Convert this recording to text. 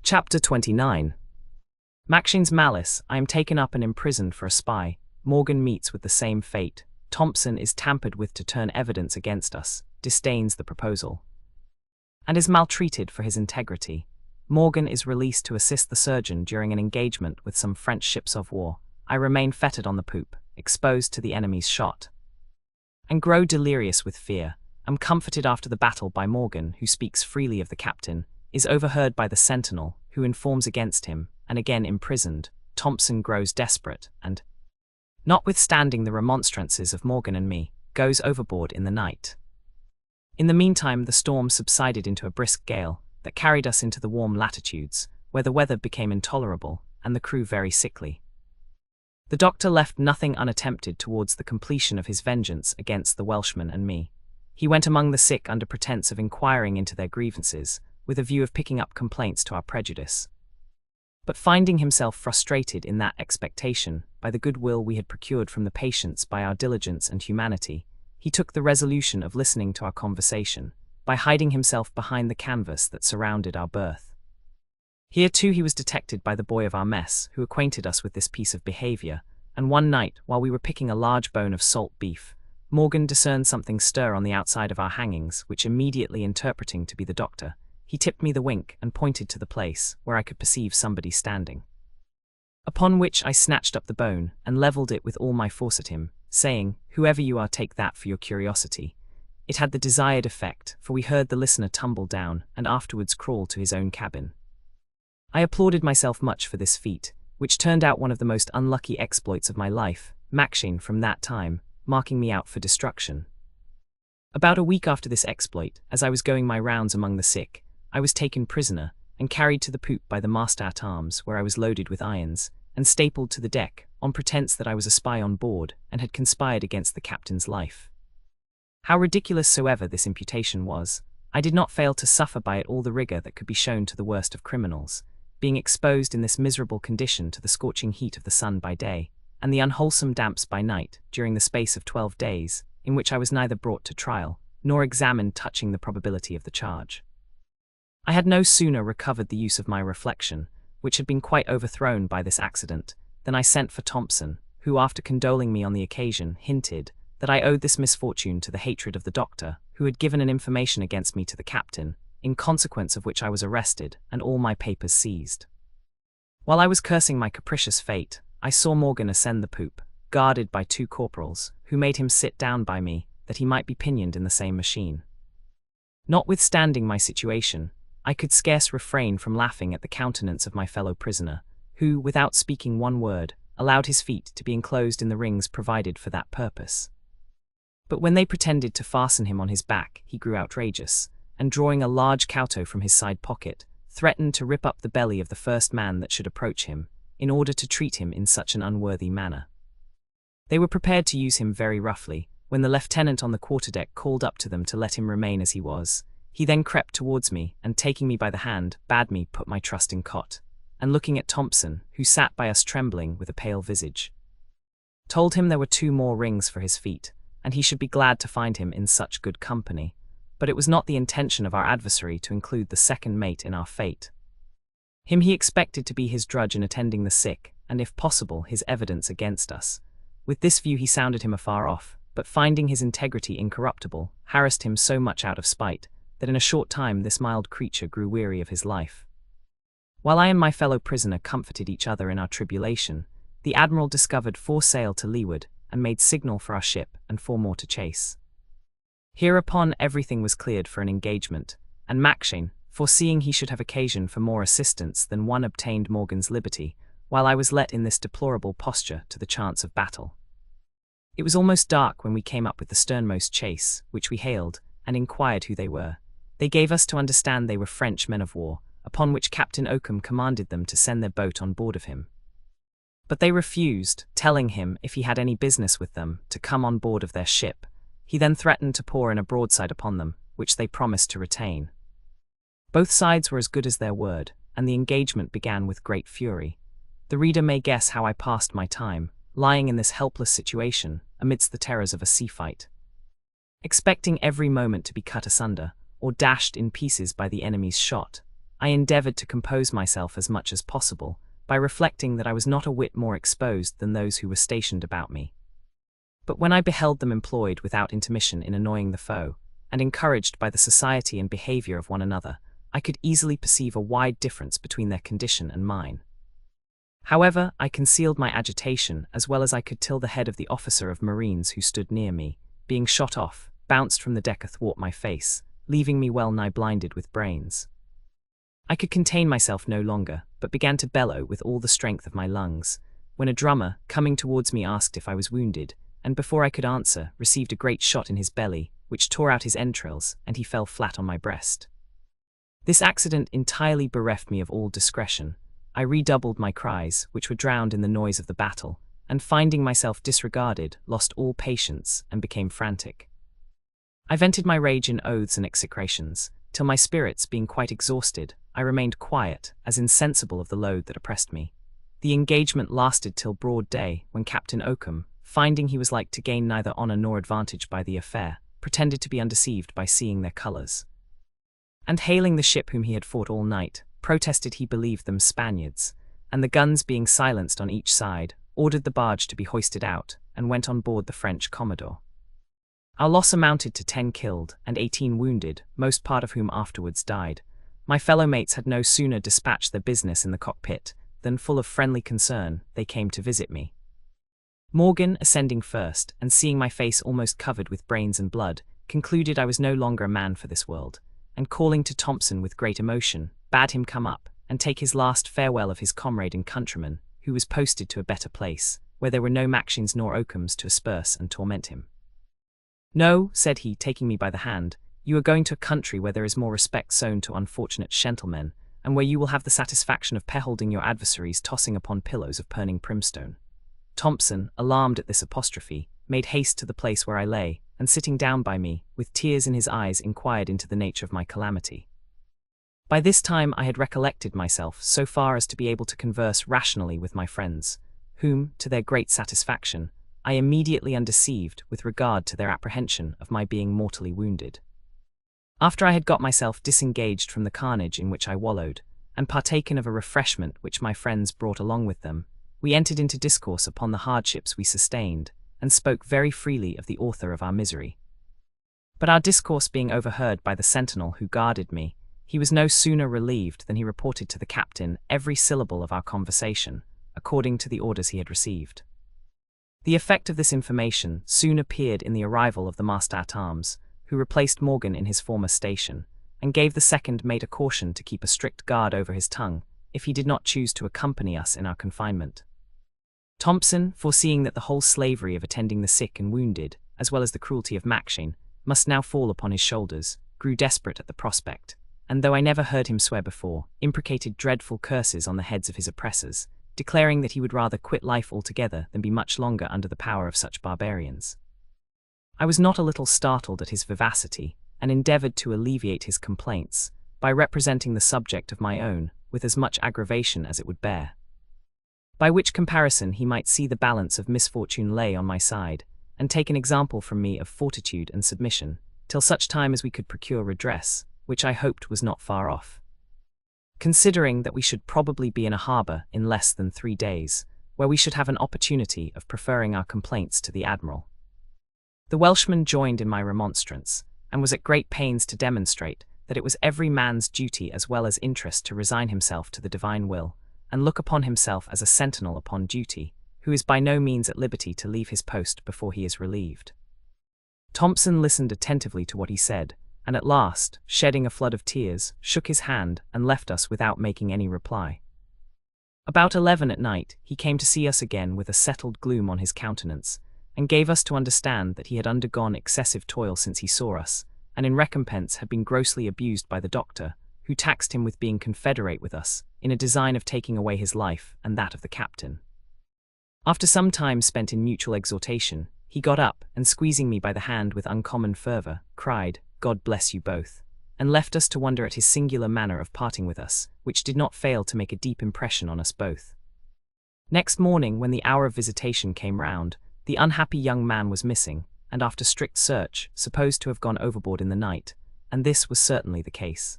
Chapter 29. Macshane's malice. I am taken up and imprisoned for a spy. Morgan meets with the same fate. Thompson is tampered with to turn evidence against us, disdains the proposal, and is maltreated for his integrity. Morgan is released to assist the surgeon during an engagement with some French ships of war. I remain fettered on the poop, exposed to the enemy's shot, and grow delirious with fear. Am comforted after the battle by Morgan, who speaks freely of the captain, is overheard by the sentinel, who informs against him, and again imprisoned. Thompson grows desperate, and, notwithstanding the remonstrances of Morgan and me, goes overboard in the night. In the meantime the storm subsided into a brisk gale that carried us into the warm latitudes, where the weather became intolerable, and the crew very sickly. The doctor left nothing unattempted towards the completion of his vengeance against the Welshman and me. He went among the sick under pretence of inquiring into their grievances, with a view of picking up complaints to our prejudice. But finding himself frustrated in that expectation by the goodwill we had procured from the patients by our diligence and humanity, he took the resolution of listening to our conversation, by hiding himself behind the canvas that surrounded our berth. Here too he was detected by the boy of our mess, who acquainted us with this piece of behaviour, and one night, while we were picking a large bone of salt beef, Morgan discerned something stir on the outside of our hangings, which immediately interpreting to be the doctor, he tipped me the wink and pointed to the place where I could perceive somebody standing. Upon which I snatched up the bone and levelled it with all my force at him, saying, "Whoever you are, take that for your curiosity." It had the desired effect, for we heard the listener tumble down and afterwards crawl to his own cabin. I applauded myself much for this feat, which turned out one of the most unlucky exploits of my life, Macshane from that time marking me out for destruction. About a week after this exploit, as I was going my rounds among the sick, I was taken prisoner and carried to the poop by the master-at-arms, where I was loaded with irons and stapled to the deck on pretence that I was a spy on board and had conspired against the captain's life. How ridiculous soever this imputation was, I did not fail to suffer by it all the rigour that could be shown to the worst of criminals, being exposed in this miserable condition to the scorching heat of the sun by day, and the unwholesome damps by night, during the space of 12 days, in which I was neither brought to trial, nor examined touching the probability of the charge. I had no sooner recovered the use of my reflection, which had been quite overthrown by this accident, than I sent for Thompson, who, after condoling me on the occasion, hinted that I owed this misfortune to the hatred of the doctor, who had given an information against me to the captain, in consequence of which I was arrested and all my papers seized. While I was cursing my capricious fate, I saw Morgan ascend the poop, guarded by 2 corporals, who made him sit down by me, that he might be pinioned in the same machine. Notwithstanding my situation, I could scarce refrain from laughing at the countenance of my fellow prisoner, who, without speaking one word, allowed his feet to be enclosed in the rings provided for that purpose. But when they pretended to fasten him on his back, he grew outrageous, and drawing a large cauto from his side pocket, threatened to rip up the belly of the first man that should approach him, in order to treat him in such an unworthy manner. They were prepared to use him very roughly, when the lieutenant on the quarterdeck called up to them to let him remain as he was. He then crept towards me, and taking me by the hand, bade me put my trust in cot, and looking at Thompson, who sat by us trembling with a pale visage, told him there were 2 more rings for his feet, and he should be glad to find him in such good company, but it was not the intention of our adversary to include the second mate in our fate. Him he expected to be his drudge in attending the sick, and if possible his evidence against us. With this view he sounded him afar off, but finding his integrity incorruptible, harassed him so much out of spite, that in a short time this mild creature grew weary of his life. While I and my fellow prisoner comforted each other in our tribulation, the admiral discovered 4 sail to leeward, and made signal for our ship and 4 more to chase. Hereupon everything was cleared for an engagement, and Macshane, foreseeing he should have occasion for more assistance than one, obtained Morgan's liberty, while I was let in this deplorable posture to the chance of battle. It was almost dark when we came up with the sternmost chase, which we hailed, and inquired who they were. They gave us to understand they were French men of war, upon which Captain Oakham commanded them to send their boat on board of him. But they refused, telling him, if he had any business with them, to come on board of their ship. He then threatened to pour in a broadside upon them, which they promised to retain. Both sides were as good as their word, and the engagement began with great fury. The reader may guess how I passed my time, lying in this helpless situation, amidst the terrors of a sea fight, expecting every moment to be cut asunder, or dashed in pieces by the enemy's shot, I endeavoured to compose myself as much as possible, by reflecting that I was not a whit more exposed than those who were stationed about me. But when I beheld them employed without intermission in annoying the foe, and encouraged by the society and behaviour of one another, I could easily perceive a wide difference between their condition and mine. However, I concealed my agitation as well as I could till the head of the officer of marines who stood near me, being shot off, bounced from the deck athwart my face, leaving me well nigh blinded with brains. I could contain myself no longer, but began to bellow with all the strength of my lungs, when a drummer, coming towards me, asked if I was wounded, and before I could answer, received a great shot in his belly, which tore out his entrails, and he fell flat on my breast. This accident entirely bereft me of all discretion. I redoubled my cries, which were drowned in the noise of the battle, and finding myself disregarded, lost all patience, and became frantic. I vented my rage in oaths and execrations, till my spirits being quite exhausted, I remained quiet, as insensible of the load that oppressed me. The engagement lasted till broad day, when Captain Oakham, finding he was like to gain neither honour nor advantage by the affair, pretended to be undeceived by seeing their colours, and hailing the ship whom he had fought all night, protested he believed them Spaniards, and the guns being silenced on each side, ordered the barge to be hoisted out, and went on board the French Commodore. Our loss amounted to 10 killed and 18 wounded, most part of whom afterwards died. My fellow mates had no sooner dispatched their business in the cockpit, than full of friendly concern, they came to visit me. Morgan, ascending first, and seeing my face almost covered with brains and blood, concluded I was no longer a man for this world, and calling to Thompson with great emotion, bade him come up, and take his last farewell of his comrade and countryman, who was posted to a better place, where there were no Maxins nor Oakhams to asperse and torment him. "No," said he, taking me by the hand, "you are going to a country where there is more respect shown to unfortunate gentlemen, and where you will have the satisfaction of beholding your adversaries tossing upon pillows of burning brimstone." Thompson, alarmed at this apostrophe, made haste to the place where I lay, and sitting down by me, with tears in his eyes, inquired into the nature of my calamity. By this time I had recollected myself so far as to be able to converse rationally with my friends, whom, to their great satisfaction, I immediately undeceived with regard to their apprehension of my being mortally wounded. After I had got myself disengaged from the carnage in which I wallowed, and partaken of a refreshment which my friends brought along with them, we entered into discourse upon the hardships we sustained, and spoke very freely of the author of our misery. But our discourse being overheard by the sentinel who guarded me, he was no sooner relieved than he reported to the captain every syllable of our conversation, according to the orders he had received. The effect of this information soon appeared in the arrival of the master-at-arms, who replaced Morgan in his former station, and gave the second mate a caution to keep a strict guard over his tongue, if he did not choose to accompany us in our confinement. Thompson, foreseeing that the whole slavery of attending the sick and wounded, as well as the cruelty of Maxine, must now fall upon his shoulders, grew desperate at the prospect, and though I never heard him swear before, imprecated dreadful curses on the heads of his oppressors, declaring that he would rather quit life altogether than be much longer under the power of such barbarians. I was not a little startled at his vivacity, and endeavoured to alleviate his complaints, by representing the subject of my own, with as much aggravation as it would bear. By which comparison he might see the balance of misfortune lay on my side, and take an example from me of fortitude and submission, till such time as we could procure redress, which I hoped was not far off. Considering that we should probably be in a harbour in less than 3 days, where we should have an opportunity of preferring our complaints to the admiral. The Welshman joined in my remonstrance, and was at great pains to demonstrate that it was every man's duty as well as interest to resign himself to the divine will, and look upon himself as a sentinel upon duty, who is by no means at liberty to leave his post before he is relieved. Thompson listened attentively to what he said, and at last, shedding a flood of tears, shook his hand and left us without making any reply. About 11 at night, he came to see us again with a settled gloom on his countenance, and gave us to understand that he had undergone excessive toil since he saw us, and in recompense had been grossly abused by the doctor, who taxed him with being confederate with us, in a design of taking away his life and that of the captain. After some time spent in mutual exhortation, he got up, and squeezing me by the hand with uncommon fervour, cried, "God bless you both," and left us to wonder at his singular manner of parting with us, which did not fail to make a deep impression on us both. Next morning, when the hour of visitation came round, the unhappy young man was missing, and after strict search, supposed to have gone overboard in the night, and this was certainly the case.